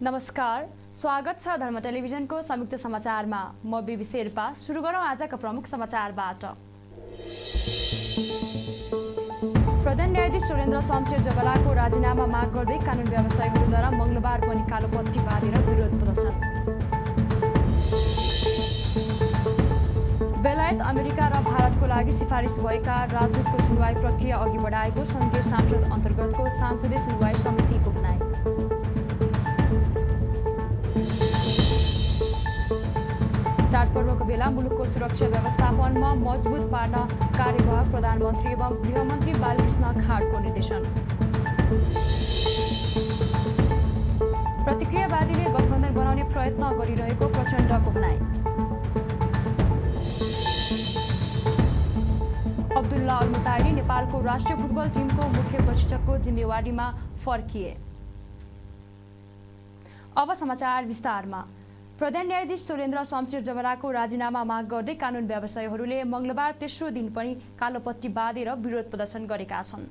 नमस्कार, स्वागत छ धर्म टेलिभिजनको संयुक्त समाचारमा। म बिबी शेर्पा। सुरु गरौँ आजका प्रमुख समाचारबाट। प्रधान न्यायाधीश सुरेन्द्र शमशेर जबराको राजीनामा माग गर्दै कानुन व्यवसायीहरूद्वारा मंगलबार पनि कालोपट्टी बाँधेर विरोध प्रदर्शन। बेलायत, अमेरिका र भारतको लागि सिफारिस भएका राजदूतको सुनवाई प्रक्रिया अघि बढाएको संघीय सांसद अन्तर्गतको संसदीय सुनवाई समितिको भनाई। चाडपर्वको बेला मुलुकको सुरक्षा व्यवस्थापनमा मजबुत पार्न कार्यवाहक प्रधानमन्त्री एवं गृहमन्त्री बालकृष्ण खाडको निर्देशन। प्रतिक्रियावादीले गठबन्धन बनाउने प्रयत्न गरिरहेको प्रचण्डको भनाई। अब्दुल्ला अल मुताहिरी नेपालको राष्ट्रिय फुटबल टिमको मुख्य प्रशिक्षकको जिम्मेवारीमा फर्किए। अब समाचार विस्तारमा। प्रधान न्यायाधीश सुरेन्द्र शमशेर जबराको राजीनामा माग गर्दै कानुन व्यवसायीहरूले मंगलबार तेस्रो दिन पनि कालोपट्टी बाँधेर विरोध प्रदर्शन गरेका छन्।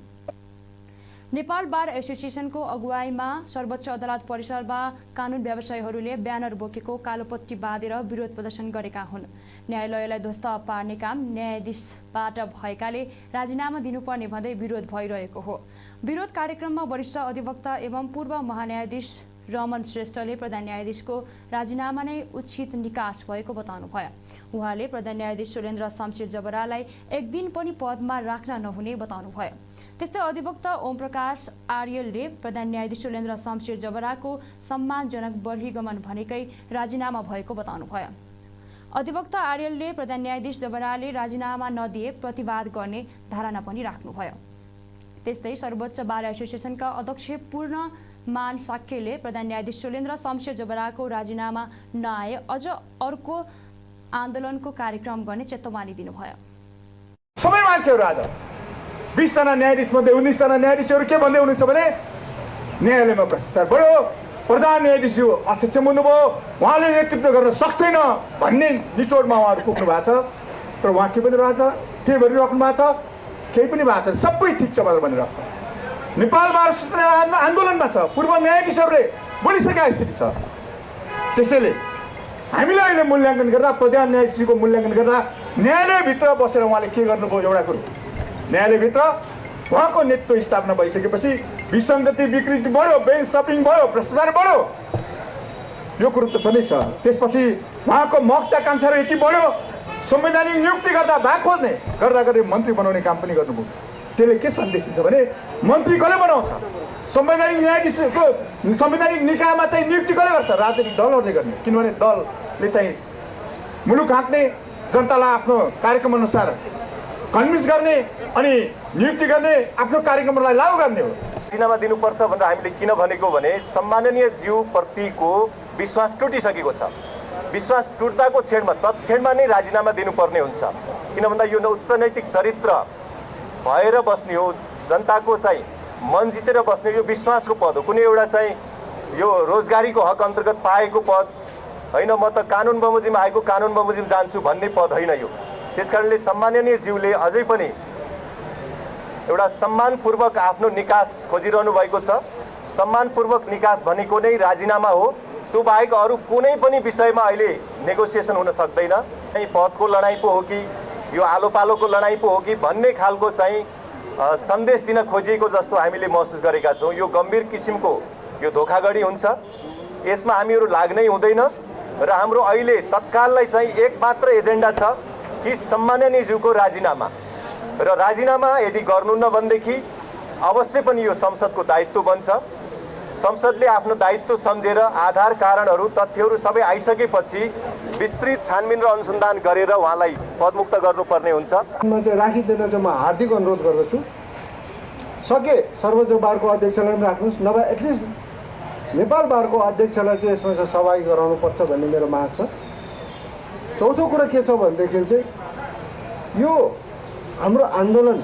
नेपाल बार एसोसिएसनको अगुवाईमा सर्वोच्च अदालत परिसरमा कानुन व्यवसायीहरूले ब्यानर बोकेको कालोपट्टी बाँधेर विरोध प्रदर्शन गरेका हुन्। न्यायालयलाई ध्वस्त पार्ने काम न्यायाधीशबाट भएकाले राजीनामा दिनुपर्ने भन्दै विरोध भइरहेको हो। विरोध कार्यक्रममा वरिष्ठ अधिवक्ता एवं पूर्व महान्यायाधीश रमन श्रेष्ठले प्रधान न्यायाधीशको राजीनामा नै उचित निकास भएको बताउनुभयो। उहाँले प्रधान न्यायाधीश सुरेन्द्र शमशेर जबरालाई एक दिन पनि पदमा राख्न नहुने बताउनुभयो। त्यस्तै अधिवक्ता ओम प्रकाश आर्यलले प्रधान न्यायाधीश सुरेन्द्र शमशेर जबराको सम्मानजनक बर्हिगमन भनेकै राजीनामा भएको बताउनुभयो। अधिवक्ता आर्यलले प्रधान न्यायाधीश जबराले राजीनामा नदिए प्रतिवाद गर्ने धारणा पनि राख्नुभयो। त्यस्तै सर्वोच्च बार एसोसिएसनका अध्यक्ष पूर्ण मान साक्यले प्रधान न्यायाधीश सुरेन्द्र शमशेर जबराको राजीनामा नआए अझ अर्को आन्दोलनको कार्यक्रम गर्ने चेतावनी दिनुभयो। सबै मान्छेहरू आज 20 जना न्यायाधीश मध्ये 19 जना न्यायाधीशहरू के भन्दै हुनुहुन्छ भने न्यायालयमा भ्रष्टाचार बढ्यो, प्रधान न्यायाधीश असक्षम हुनुभयो, उहाँले नेतृत्व गर्न सक्दैन भन्ने निचोडमा उहाँहरू पुग्नु भएको छ। तर उहाँ के भनिरहेको छ, के गरिराख्नु भएको छ, केही पनि भएको छ, सबै ठिक छ भनेर भनिराख्नु। नेपाल बार एसोसिएसन आन्दोलनमा छ, पूर्व न्यायाधीशहरूले बोलिसकेका स्थिति छ। त्यसैले हामीले अहिले मूल्याङ्कन गर्दा प्रधान न्यायाधीशको मूल्याङ्कन गर्दा न्यायालयभित्र बसेर उहाँले के गर्नुभयो, एउटा कुरो न्यायालयभित्र उहाँको नेतृत्व स्थापना भइसकेपछि विसङ्गति विकृति बढ्यो, बेन्च सपिङ भयो, भ्रष्टाचार बढ्यो, यो कुरो त छँदै छ। त्यसपछि उहाँको महत्त्वाकांक्षाहरू यति बढ्यो, संवैधानिक नियुक्ति गर्दा भाग खोज्ने गर्दा गर्दै मन्त्री बनाउने काम पनि गर्नुभयो। त्यसले के सन्देश दिन्छ भने मन्त्री कसले बनाउँछ, संवैधानिक न्यायाधीशको संवैधानिक निकायमा चाहिँ नियुक्ति कसले गर्छ, राजनीतिक दलहरूले गर्ने। किनभने दलले चाहिँ मुलुक हाँक्ने, जनतालाई आफ्नो कार्यक्रम अनुसार कन्भिन्स गर्ने अनि नियुक्ति गर्ने, आफ्नो कार्यक्रमलाई लागू गर्ने हो। राजीनामा दिनुपर्छ भनेर हामीले किन भनेको भने सम्माननीय ज्यूप्रतिको विश्वास टुटिसकेको छ। विश्वास टुट्दाको क्षणमा तत्क्षणमा नै राजीनामा दिनुपर्ने हुन्छ। किन भन्दा यो उच्च नैतिक चरित्र भएर बस्ने हो, जनताको चाहिँ मन जितेर बस्ने यो विश्वासको पद हो। कुनै एउटा चाहिँ यो रोजगारीको हक अन्तर्गत पाएको पद होइन, म त कानुन बमोजिम आएको कानुन बमोजिम जान्छु भन्ने पद होइन यो। त्यसकारणले सम्माननीय ज्यूले अझै पनि एउटा सम्मानपूर्वक आफ्नो निकास खोजिरहनु भएको छ। सम्मानपूर्वक निकास भनेको नै राजीनामा हो। त्यो बाहेक अरू कुनै पनि विषयमा अहिले नेगोसिएसन हुन सक्दैन। कहीँ पदको लडाइँ पो हो कि यो आलो पालोको लडाइँ पो हो कि भन्ने खालको चाहिँ सन्देश दिन खोजिएको जस्तो हामीले महसुस गरेका छौँ। यो गम्भीर किसिमको यो धोखाधडी हुन्छ, यसमा हामीहरू लाग्नै हुँदैन। र हाम्रो अहिले तत्काललाई चाहिँ एक मात्र एजेन्डा छ कि सम्माननीय ज्यूको राजीनामा, र राजीनामा यदि गर्नुहुन्न भनेदेखि अवश्य पनि यो संसदको दायित्व बन्छ। संसदले आफ्नो दायित्व सम्झेर आधार कारणहरू तथ्यहरू सबै आइसकेपछि विस्तृत छानबिन र अनुसन्धान गरेर उहाँलाई पदमुक्त गर्नुपर्ने हुन्छ। म चाहिँ राखिदिन चाहिँ म हार्दिक अनुरोध गर्दछु। सके सर्वोच्च बारको अध्यक्षलाई पनि राख्नुहोस्, नभए एटलिस्ट नेपाल बारको अध्यक्षलाई चाहिँ यसमा चाहिँ सहभागी गराउनुपर्छ भन्ने मेरो माग छ। चौथो कुरा के छ भनेदेखि चाहिँ यो हाम्रो आन्दोलन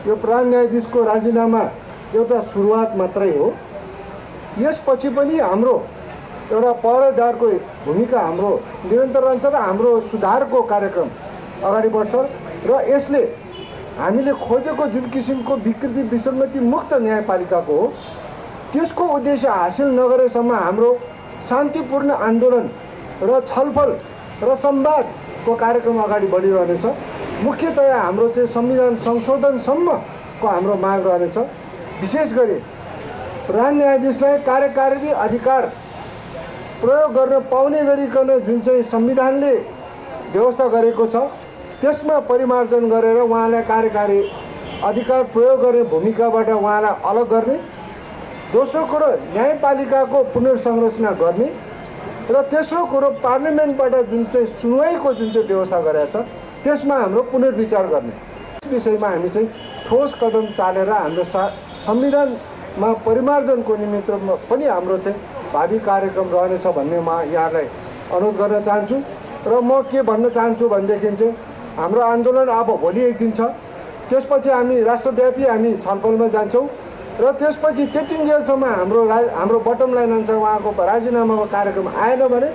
यो प्रधान न्यायाधीशको राजीनामा एउटा सुरुवात मात्रै हो। यसपछि पनि हाम्रो एउटा पहरेदारको भूमिका हाम्रो निरन्तर रहन्छ र हाम्रो सुधारको कार्यक्रम अगाडि बढ्छ र यसले हामीले खोजेको जुन किसिमको विकृति विसङ्गति मुक्त न्यायपालिकाको हो त्यसको उद्देश्य हासिल नगरेसम्म हाम्रो शान्तिपूर्ण आन्दोलन र छलफल र संवादको कार्यक्रम अगाडि बढिरहनेछ। मुख्यतया हाम्रो चाहिँ संविधान संशोधनसम्मको हाम्रो माग रहनेछ। विशेष गरी प्रधान न्यायाधीशलाई कार्यकारिणी अधिकार प्रयोग गर्न पाउने गरिकन जुन चाहिँ संविधानले व्यवस्था गरेको छ त्यसमा परिमार्जन गरेर उहाँलाई कार्यकारी अधिकार प्रयोग गर्ने भूमिकाबाट उहाँलाई अलग गर्ने। दोस्रो कुरो न्यायपालिकाको पुनर्संरचना गर्ने र तेस्रो कुरो पार्लिमेन्टबाट जुन चाहिँ सुनवाईको जुन चाहिँ व्यवस्था गरेको छ त्यसमा हाम्रो पुनर्विचार गर्ने विषयमा हामी चाहिँ ठोस कदम चालेर हाम्रो संविधानमा परिमार्जनको निमित्त पनि हाम्रो चाहिँ भावी कार्यक्रम रहनेछ भन्ने म यहाँलाई अनुरोध गर्न चाहन्छु। र म के भन्न चाहन्छु भनेदेखि चाहिँ हाम्रो आन्दोलन अब भोलि एक दिन छ, त्यसपछि हामी राष्ट्रव्यापी हामी छलफलमा जान्छौँ र त्यसपछि त्यतिन्जेलसम्म हाम्रो बटम लाइन हुन्छ उहाँको राजीनामाको कार्यक्रम आएन भने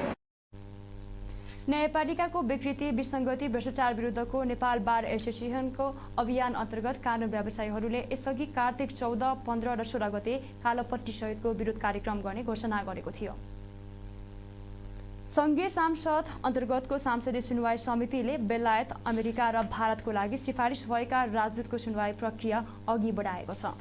न्यायपालिकाको विकृति विसङ्गति भ्रष्टाचार विरुद्धको नेपाल बार एसोसिएसनको अभियान अन्तर्गत कानुन व्यवसायीहरूले यसअघि कार्तिक 14, 15 र 16 गते कालोपट्टी सहितको विरोध कार्यक्रम गर्ने घोषणा गरेको थियो। संघीय सांसद अन्तर्गतको सांसदीय सुनवाई समितिले बेलायत, अमेरिका र भारतको लागि सिफारिस भएका राजदूतको सुनवाई प्रक्रिया अघि बढाएको छ।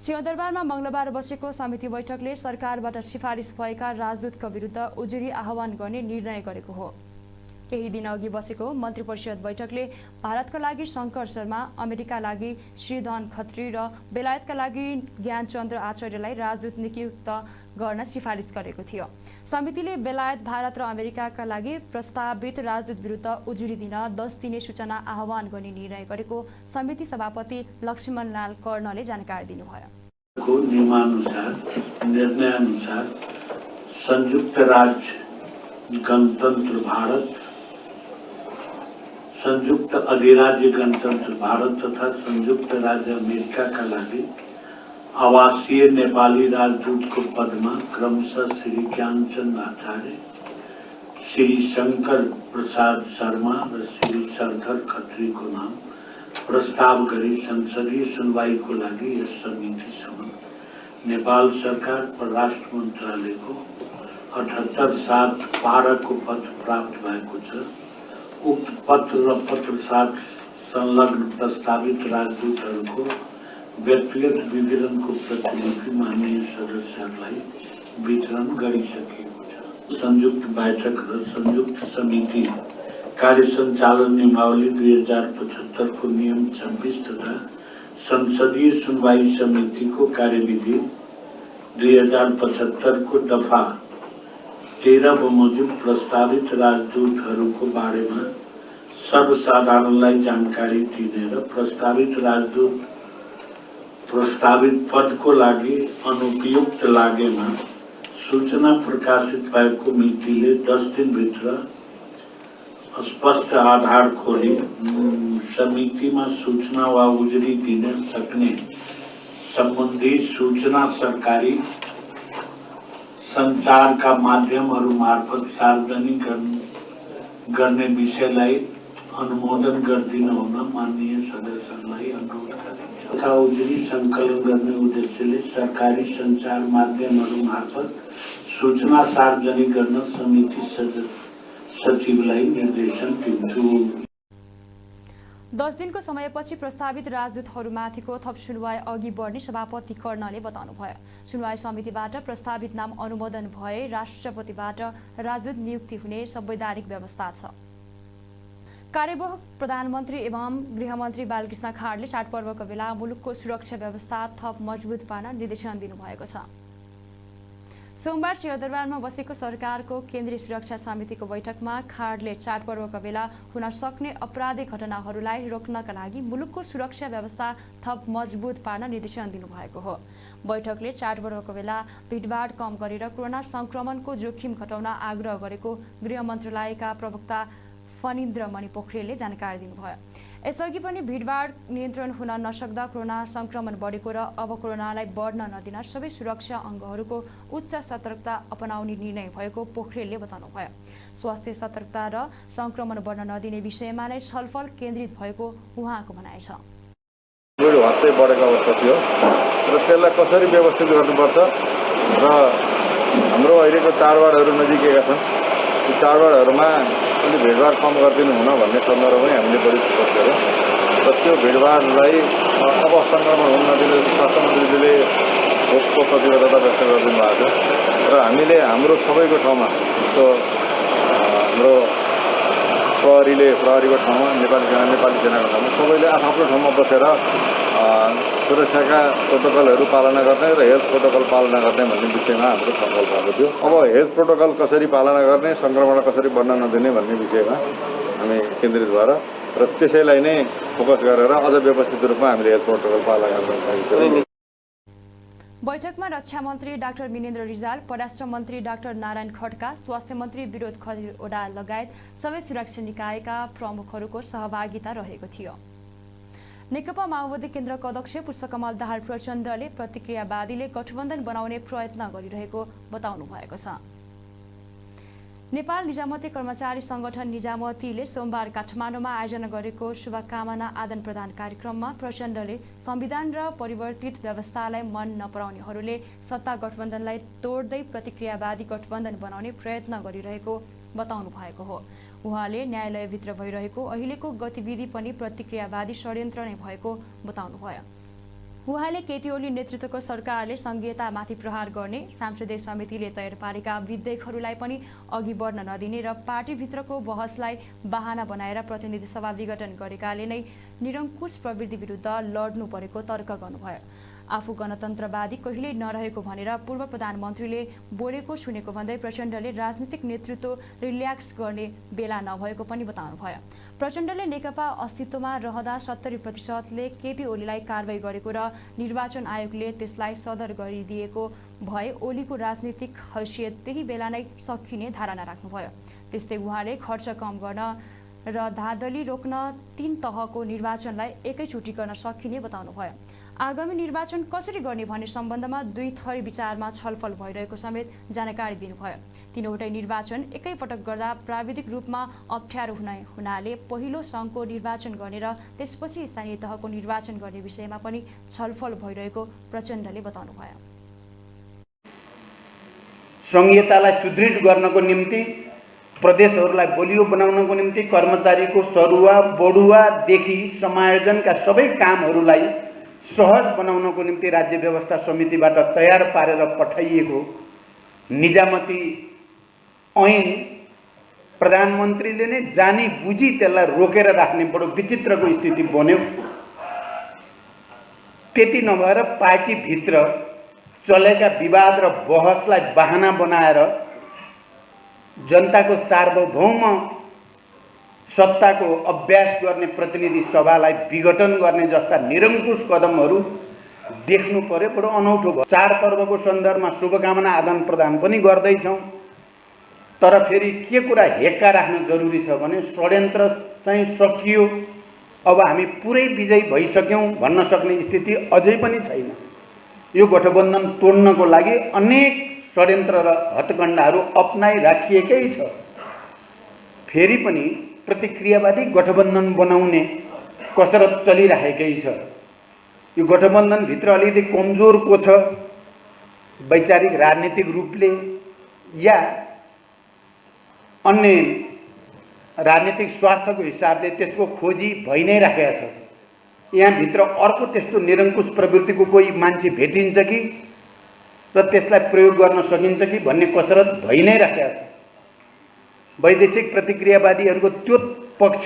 सिंहदरबारमा मंगलबार बसेको समिति बैठकले सरकारबाट सिफारिस भएका राजदूतका विरुद्ध उजुरी आह्वान गर्ने निर्णय गरेको हो। केही दिन अघि बसेको मन्त्री परिषद बैठकले भारतका लागि शङ्कर शर्मा, अमेरिका लागि श्रीधन खत्री र बेलायतका लागि ज्ञानचन्द्र आचार्यलाई राजदूत नियुक्त गर्न सिफारिस गरेको थियो। समितिले बेलायत, भारत र अमेरिकाका लागि प्रस्तावित राजदूत विरुद्ध उजुरी दिन 10 दिने सूचना आह्वान गर्ने निर्णय गरेको समिति सभापति लक्ष्मणलाल कर्णले जानकारी दिनुभयो। नियमानुसार निर्णयानुसार संयुक्त राज्य गणतन्त्र भारत, संयुक्त अधिराज्य गणतन्त्र भारत तथा संयुक्त राज्य अमेरिका का लागि आवासीय नेपाली राजदूतको पदमा क्रमशः श्री ज्ञानचन्द्र आचार्य, श्री शंकर प्रसाद शर्मा र श्री सरधर खत्रीको नाम प्रस्ताव गरी संसदीय सुनवाईको लागि यस समितिसँग नेपाल सरकार परराष्ट्र मन्त्रालयको 78/7/12 को पत्र प्राप्त भएको छ। उक्त पत्र र पत्र साथ संलग्न प्रस्तावित राजदूतहरूको व्यक्तिगत विवरणको प्रतिलिपि माननीय सदस्यहरूलाई वितरण गरिसकेको छ। संयुक्त बैठक र संयुक्त समिति कार्य सञ्चालन नियमावली 2075 को नियम 26 तथा संसदीय सुनवाई समिति को कार्यविधि 2075 को दफा 13 बमोजिम प्रस्तावित राजदूतहरूको बारेमा सर्वसाधारणलाई जानकारी दिने र प्रस्तावित राजदूत प्रस्तावित पद को लागि अनुपयुक्त लागेमा सूचना प्रकाशित भएको मितिले 10 दिन भित्र स्पष्ट आधार खोली समितिमा सूचना वा उजुरी दिन सक्ने सम्बन्धी सूचना सरकारी सञ्चारका माध्यमहरू मार्फत सार्वजनिक गर्ने विषयलाई अनुमोदन गरिदिन हुन माननीय सदस्यहरूलाई अनुरोध गरिन्छ। तथा उजुरी सङ्कलन गर्ने उद्देश्यले सरकारी सञ्चार माध्यमहरू मार्फत सूचना सार्वजनिक गर्न समिति सचिवलाई निर्देशन दिन्छु। 10 दिनको समयपछि प्रस्तावित राजदूतहरूमाथिको थप सुनवाई अघि बढ्ने सभापति कर्णले बताउनुभयो। सुनवाई समितिबाट प्रस्तावित नाम अनुमोदन भए राष्ट्रपतिबाट राजदूत नियुक्ति हुने संवैधानिक व्यवस्था छ। कार्यवाहक प्रधानमन्त्री एवं गृहमन्त्री बालकृष्ण खाँडले चाडपर्वको बेला मुलुकको सुरक्षा व्यवस्था थप मजबुत पार्न निर्देशन दिनुभएको छ। सोमबार सिंहदरबारमा बसेको सरकारको केन्द्रीय सुरक्षा समितिको बैठकमा खाडले चाडपर्वका बेला हुन सक्ने अपराधिक घटनाहरूलाई रोक्नका लागि मुलुकको सुरक्षा व्यवस्था थप मजबुत पार्न निर्देशन दिनुभएको हो। बैठकले चाडपर्वको बेला भिडभाड कम गरेर कोरोना संक्रमणको जोखिम घटाउन आग्रह गरेको गृह मन्त्रालयका प्रवक्ता फणीन्द्र मणि पोखरेलले जानकारी दिनुभयो। यसअघि पनि भिडभाड नियन्त्रण हुन नसक्दा कोरोना संक्रमण बढेको र अब कोरोनालाई बढ्न नदिन सबै सुरक्षा अङ्गहरूको उच्च सतर्कता अपनाउने निर्णय भएको पोखरेलले बताउनुभयो। स्वास्थ्य सतर्कता र संक्रमण बढ्न नदिने विषयमा नै छलफल केन्द्रित भएको उहाँको भनाइ छ। हत्तै बढेको अवस्था थियो र त्यसलाई कसरी व्यवस्थित गर्नुपर्छ र हाम्रो अहिलेको चाडबाडहरू नजिकै छन्, ती चाडबाडहरूमा अलि भिडभाड कम गरिदिनु हुन भन्ने सन्दर्भमै हामीले बढी फोकस गऱ्यौँ र त्यो भिडभाडलाई अब सङ्क्रमण हुन नदिने स्वास्थ्य मन्त्रीले खोपको प्रतिबद्धता व्यक्त गरिदिनु भएको छ र हामीले हाम्रो सबैको ठाउँमा जस्तो हाम्रो प्रहरीको ठाउँमा नेपाली सेनाको ठाउँमा सबैले आफ्नो ठाउँमा बसेर सुरक्षाका प्रोटोकलहरू पालना गर्ने र हेल्थ प्रोटोकल पालना गर्ने भन्ने विषयमा हाम्रो छलफल भएको थियो। अब हेल्थ प्रोटोकल कसरी पालना गर्ने, सङ्क्रमण कसरी बढ्न नदिने भन्ने विषयमा हामी केन्द्रित भएर र त्यसैलाई नै फोकस गरेर अझ व्यवस्थित रूपमा हामीले हेल्थ प्रोटोकल पालना गर्न। बैठकमा रक्षा मन्त्री डाक्टर विनेन्द्र रिजाल, परराष्ट्र मन्त्री डाक्टर नारायण खड्का, स्वास्थ्य मन्त्री विनोद खतिवडा लगायत सबै सुरक्षा निकायका प्रमुखहरूको सहभागिता रहेको थियो। नेकपा माओवादी केन्द्रको अध्यक्ष पुष्पकमल दाहाल प्रचण्डले प्रतिक्रियावादीले गठबन्धन बनाउने प्रयत्न गरिरहेको बताउनु भएको छ। नेपाल निजामती कर्मचारी संगठन निजामतीले सोमबार काठमाडौँमा आयोजना गरेको शुभकामना आदान प्रदान कार्यक्रममा प्रचण्डले संविधान र परिवर्तित व्यवस्थालाई मन नपराउनेहरूले सत्ता गठबन्धनलाई तोड्दै प्रतिक्रियावादी गठबन्धन बनाउने प्रयत्न गरिरहेको बताउनु भएको हो। उहाँले न्यायालयभित्र भइरहेको अहिलेको गतिविधि पनि प्रतिक्रियावादी षड्यन्त्र नै भएको बताउनुभयो। उहाँले केपी ओली नेतृत्वको सरकारले संघीयतामाथि प्रहार गर्ने, सांसदीय समितिले तयार पारेका विधेयकहरूलाई पनि अघि बढ्न नदिने र पार्टीभित्रको बहसलाई बहाना बनाएर प्रतिनिधि सभा विघटन गरेकाले नै निरङ्कुश प्रवृत्ति विरुद्ध लड्नु परेको तर्क गर्नुभयो। आफू गणतन्त्रवादी कहिल्यै नरहेको भनेर पूर्व प्रधानमन्त्रीले बोलेको सुनेको भन्दै प्रचण्डले राजनीतिक नेतृत्व रिल्याक्स गर्ने बेला नभएको पनि बताउनुभयो। प्रचण्डले नेकपा अस्तित्वमा रहँदा 70%ले केपी ओलीलाई कारवाही गरेको र निर्वाचन आयोगले त्यसलाई सदर गरिदिएको भए ओलीको राजनीतिक हैसियत त्यही बेला नै सकिने धारणा राख्नुभयो। त्यस्तै उहाँले खर्च कम गर्न र धाँधली रोक्न 3 तहको निर्वाचनलाई एकैचोटि गर्न सकिने बताउनुभयो। आगामी निर्वाचन कसरी गर्ने भन्ने सम्बन्धमा 2 थरी विचारमा छलफल भइरहेको समेत जानकारी दिनुभयो। तीनवटै निर्वाचन एकैपटक गर्दा प्राविधिक रूपमा अप्ठ्यारो हुनाले पहिलो सङ्घको निर्वाचन गर्ने र त्यसपछि स्थानीय तहको निर्वाचन गर्ने विषयमा पनि छलफल भइरहेको प्रचण्डले बताउनुभयो। संघीयतालाई सुदृढ गर्नको निम्ति, प्रदेशहरूलाई बलियो बनाउनको निम्ति कर्मचारीको सरुवा बढुवादेखि समायोजनका सबै कामहरूलाई सहज बनाउनको निम्ति राज्य व्यवस्था समितिबाट तयार पारेर पठाइएको निजामती ऐन प्रधानमन्त्रीले नै जानी बुझी त्यसलाई रोकेर राख्ने बडो विचित्रको स्थिति बन्यो। त्यति नभएर पार्टीभित्र चलेका विवाद र बहसलाई बहाना बनाएर जनताको सार्वभौम सत्ताको अभ्यास गर्ने प्रतिनिधि सभालाई विघटन गर्ने जस्ता निरङ्कुश कदमहरू देख्नु पर्यो। बडो अनौठो भयो। चाडपर्वको सन्दर्भमा शुभकामना आदान प्रदान पनि गर्दैछौँ, तर फेरि के कुरा हेक्का राख्न जरुरी छ भने षड्यन्त्र चाहिँ सकियो, अब हामी पुरै विजयी भइसक्यौँ भन्न सक्ने स्थिति अझै पनि छैन। यो गठबन्धन तोड्नको लागि अनेक षड्यन्त्र र हत्कण्डाहरू अपनाइराखिएकै छ। फेरि पनि प्रतिक्रियावादी गठबन्धन बनाउने कसरत चलिरहेकै छ। यो गठबन्धनभित्र अलिकति कमजोर को छ, वैचारिक राजनीतिक रूपले या अन्य राजनीतिक स्वार्थको हिसाबले त्यसको खोजी भइ नै राखेको छ। यहाँभित्र अर्को त्यस्तो निरङ्कुश प्रवृत्तिको कोही मान्छे भेटिन्छ कि र त्यसलाई प्रयोग गर्न सकिन्छ कि भन्ने कसरत भइ नै राखेको छ। वैदेशिक प्रतिक्रियावादीहरूको त्यो पक्ष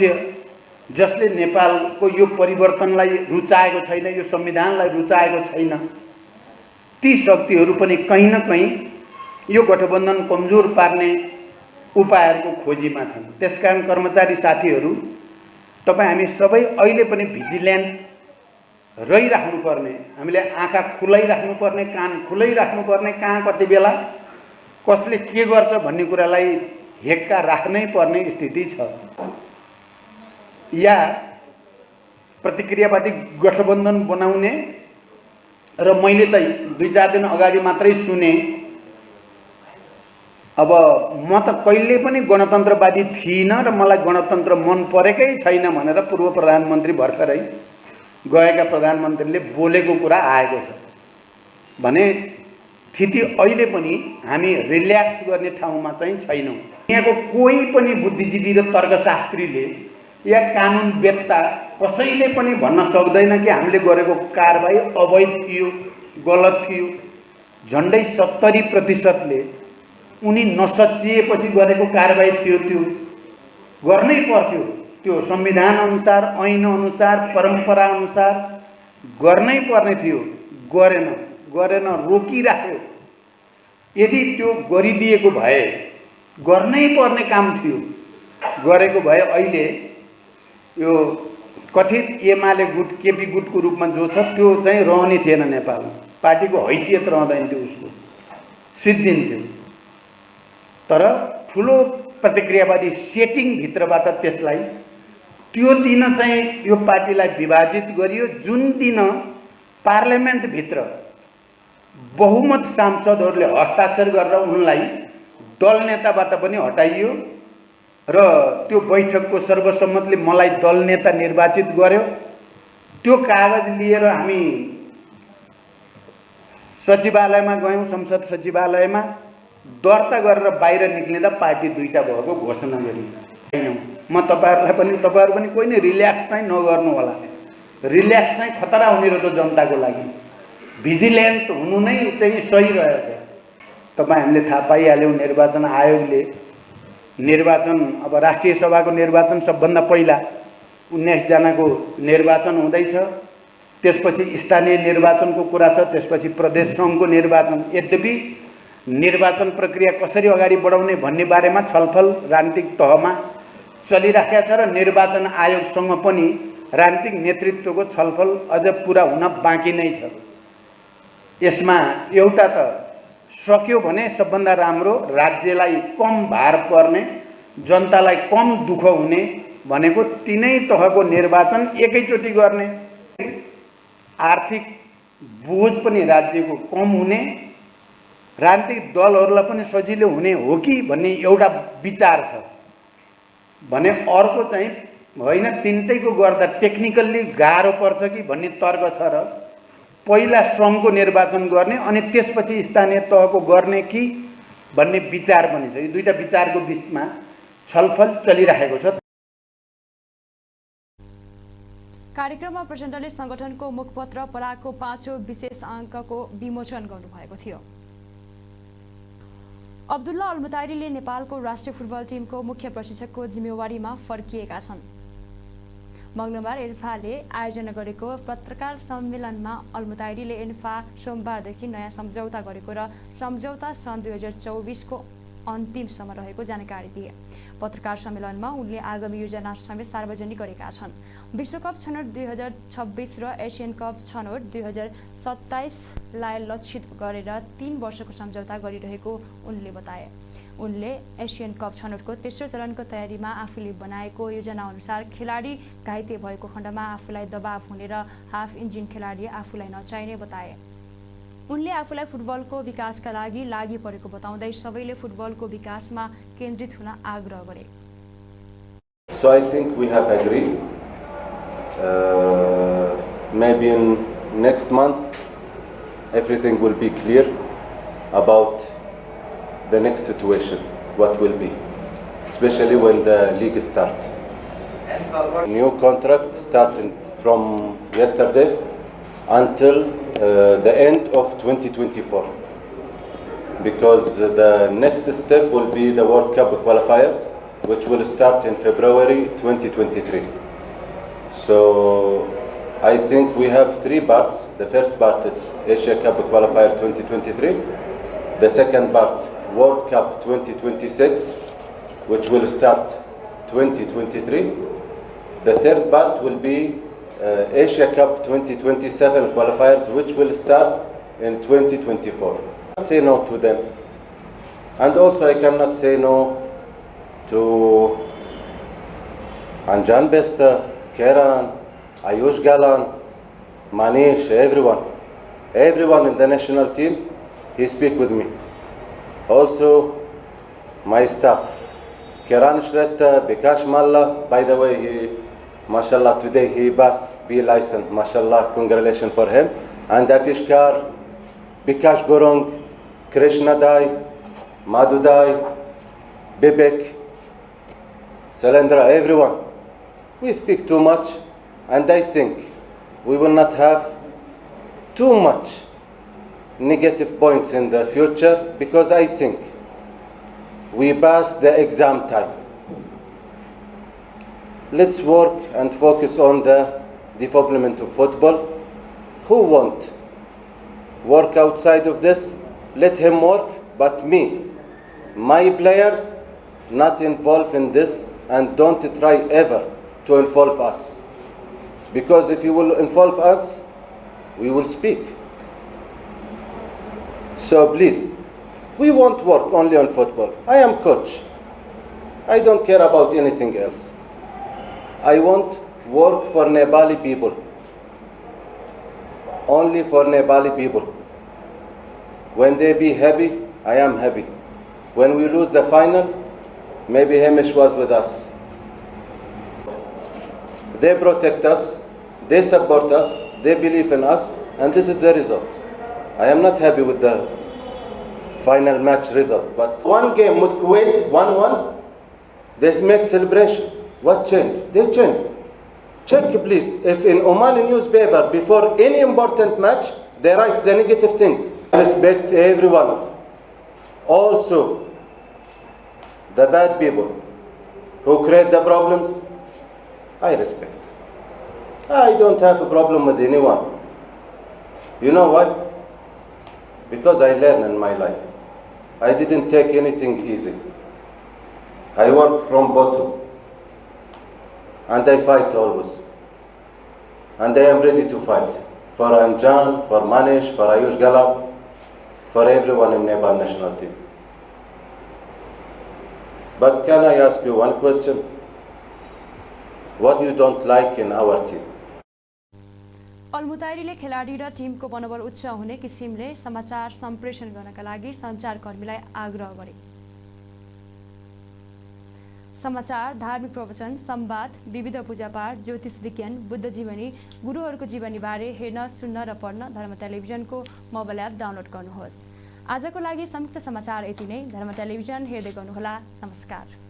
जसले नेपालको यो परिवर्तनलाई रुचाएको छैन, यो संविधानलाई रुचाएको छैन, ती शक्तिहरू पनि कहीँ न कहीँ यो गठबन्धन कमजोर पार्ने उपायहरूको खोजीमा छन्। त्यसकारण कर्मचारी साथीहरू, तपाईँ हामी सबै अहिले पनि भिजिलेन्ट रहिराख्नुपर्ने, हामीले आँखा खुलाइराख्नुपर्ने, कान खुलाइराख्नुपर्ने, कहाँ कति बेला कसले के गर्छ भन्ने कुरालाई हेक्का राख्नै पर्ने स्थिति छ। या प्रतिक्रियावादी गठबन्धन बनाउने, र मैले त 2-4 दिन अगाडि मात्रै सुने, अब म त कहिले पनि गणतन्त्रवादी थिइनँ र मलाई गणतन्त्र मन परेकै छैन भनेर पूर्व प्रधानमन्त्री भर्खरै गएका प्रधानमन्त्रीले बोलेको कुरा आएको छ भने स्थिति अहिले पनि हामी रिल्याक्स गर्ने ठाउँमा चाहिँ छैनौँ। यहाँको कोही पनि बुद्धिजीवी र तर्कशास्त्रीले या कानुनवेत्ता कसैले पनि भन्न सक्दैन कि हामीले गरेको कारबाही अवैध थियो, गलत थियो। झन्डै 70% उनी नसचिएपछि गरेको कारबाही थियो, त्यो गर्नै पर्थ्यो। त्यो संविधान अनुसार, ऐन अनुसार, परम्परा अनुसार गर्नै पर्ने थियो, गरेन, रोकिराख्यो। यदि त्यो गरिदिएको भए, गर्नै पर्ने काम थियो, गरेको भए अहिले यो कथित एमाले गुट, केपी गुटको रूपमा जो छ त्यो चाहिँ रहने थिएन। नेपाल पार्टीको हैसियत रहँदैन थियो, उसको सिद्धिन्थ्यो। तर ठुलो प्रतिक्रियावादी सेटिङभित्रबाट त्यसलाई त्यो दिन चाहिँ यो पार्टीलाई विभाजित गरियो, जुन दिन पार्लियामेन्टभित्र बहुमत सांसदहरूले हस्ताक्षर गरेर उनलाई दल नेताबाट पनि हटाइयो र त्यो बैठकको सर्वसम्मतले मलाई दल नेता निर्वाचित गर्यो। त्यो कागज लिएर हामी सचिवालयमा गयौँ, संसद सचिवालयमा दर्ता गरेर बाहिर निक्लिँदा पार्टी 2टा भएको घोषणा गरियो। म तपाईँहरू पनि कोही नै रिल्याक्स चाहिँ नगर्नु होला। रिल्याक्स चाहिँ खतरा हुने रहेछ जनताको लागि। भिजिलेन्ट हुनु नै चाहिँ सही रहेछ। तपाईँ हामीले थाहा पाइहाल्यौँ, निर्वाचन आयोगले निर्वाचन, अब राष्ट्रिय सभाको निर्वाचन सबभन्दा पहिला 19 जनाको निर्वाचन हुँदैछ, त्यसपछि स्थानीय निर्वाचनको कुरा छ, त्यसपछि प्रदेश सङ्घको निर्वाचन। यद्यपि निर्वाचन प्रक्रिया कसरी अगाडि बढाउने भन्ने बारेमा छलफल राजनीतिक तहमा चलिराखेको छ र निर्वाचन आयोगसँग पनि राजनीतिक नेतृत्वको छलफल अझ पुरा हुन बाँकी नै छ। यसमा एउटा त सक्यो भने सबभन्दा राम्रो, राज्यलाई कम भार पर्ने, जनतालाई कम दुःख हुने भनेको तीनै तहको निर्वाचन एकैचोटि गर्ने, आर्थिक बोझ पनि राज्यको कम हुने, राजनीतिक दलहरूलाई पनि सजिलो हुने हो कि भन्ने एउटा विचार छ भने अर्को चाहिँ होइन, तिनटैको गर्दा टेक्निकल्ली गाह्रो पर्छ कि भन्ने तर्क छ र पहिला सङ्घको निर्वाचन गर्ने अनि त्यसपछि स्थानीय तहको गर्ने कि भन्ने विचार पनि छ। यो 2टा विचारको बिचमा छलफल चलिरहेको छ। कार्यक्रममा प्रचण्डले संगठनको मुखपत्र परागको 5औं विशेष अङ्कको विमोचन गर्नुभएको थियो। अब्दुल्ला अल्मुताइरीले नेपालको राष्ट्रिय फुटबल टिमको मुख्य प्रशिक्षकको जिम्मेवारीमा फर्किएका छन्। मङ्गलबार एन्फाले आयोजना गरेको पत्रकार सम्मेलनमा अल्मुताइरीले एन्फा सोमबारदेखि नयाँ सम्झौता गरेको र सम्झौता सन् 2024 को अन्तिमसम्म रहेको जानकारी दिए। पत्रकार सम्मेलनमा उनले आगामी योजना समेत सार्वजनिक गरेका छन्। विश्वकप छनौट 2026 र एसियन कप छनौट 2027 लाई लक्षित गरेर 3 वर्षको सम्झौता गरिरहेको उनले बताए। उनले एसियन कप छनौटको तेस्रो चरणको तयारीमा आफूले बनाएको योजना अनुसार खेलाडी घाइते भएको खण्डमा आफूलाई दबाव हुने र हाफ इन्जिन खेलाडी आफूलाई नचाहिने बताए। उनले आफूलाई फुटबलको विकासका लागि परेको बताउँदै सबैले फुटबलको विकासमा केन्द्रित हुन आग्रह गरे। So I think we have agreed maybe in next month everything will be clear about the next situation, what will be, especially when the league starts. New contract starting from yesterday until the end of 2024, because the next step will be the World Cup qualifiers, which will start in February 2023. So I think we have 3 parts. The first part is Asia Cup qualifiers 2023. The second part World Cup 2026, which will start 2023. The third part will be Asia Cup 2027 qualifiers, which will start in 2024. I say no to them. And also I cannot say no to Anjan Bester, Keran, Ayush Galan, Manish, everyone. Everyone in the national team, he speak with me. Also, my staff, Keran Shretta, Bikash Malla, by the way, he, mashallah, today he passed B license, mashallah, congratulations for him. And Afishkar, Bikash Gurung, Krishna Dai, Madhu Dai, Bibek, Salendra, everyone. We speak too much, and I think we will not have too much negative points in the future, because I think we passed the exam time. Let's work and focus on the development of football. Who won't work outside of this? Let him work, but me, my players, not involved in this, and don't try ever to involve us. Because if you will involve us, we will speak. So please, we won't work only on football. I am coach. I don't care about anything else. I want work for Nepali people. Only for Nepali people. When they be happy, I am happy. When we lose the final, maybe Hamish was with us. They protect us, they support us, they believe in us, and this is the result. I am not happy with the final match result, but one game with Kuwait, 1-1, they make celebration. What changed? They changed. Check please, if in Omani newspaper, before any important match, they write the negative things. I respect everyone. Also, the bad people who create the problems, I respect. I don't have a problem with anyone. You know why? Because I learned in my life. I didn't take anything easy. I work from bottom. And I fight always. And I am ready to fight. For Anjan, for Manish, for Ayush Galan, for everyone in Nepal national team. But can I ask you one question? What you don't like in our team? अलमुताइरीले खेलाडी र टिमको मनोबल उच्च हुने किसिमले समाचार सम्प्रेषण गर्नका लागि सञ्चारकर्मीलाई आग्रह गरे। समाचार, धार्मिक प्रवचन, संवाद, विविध पूजापाठ, ज्योतिष विज्ञान, बुद्ध जीवनी, गुरुहरूको जीवनीबारे हेर्न, सुन्न र पढ्न धर्म टेलिभिजनको मोबाइल एप डाउनलोड गर्नुहोस्। आजको लागि संयुक्त समाचार यति नै। धर्म टेलिभिजन हेर्दै गर्नुहोला। नमस्कार।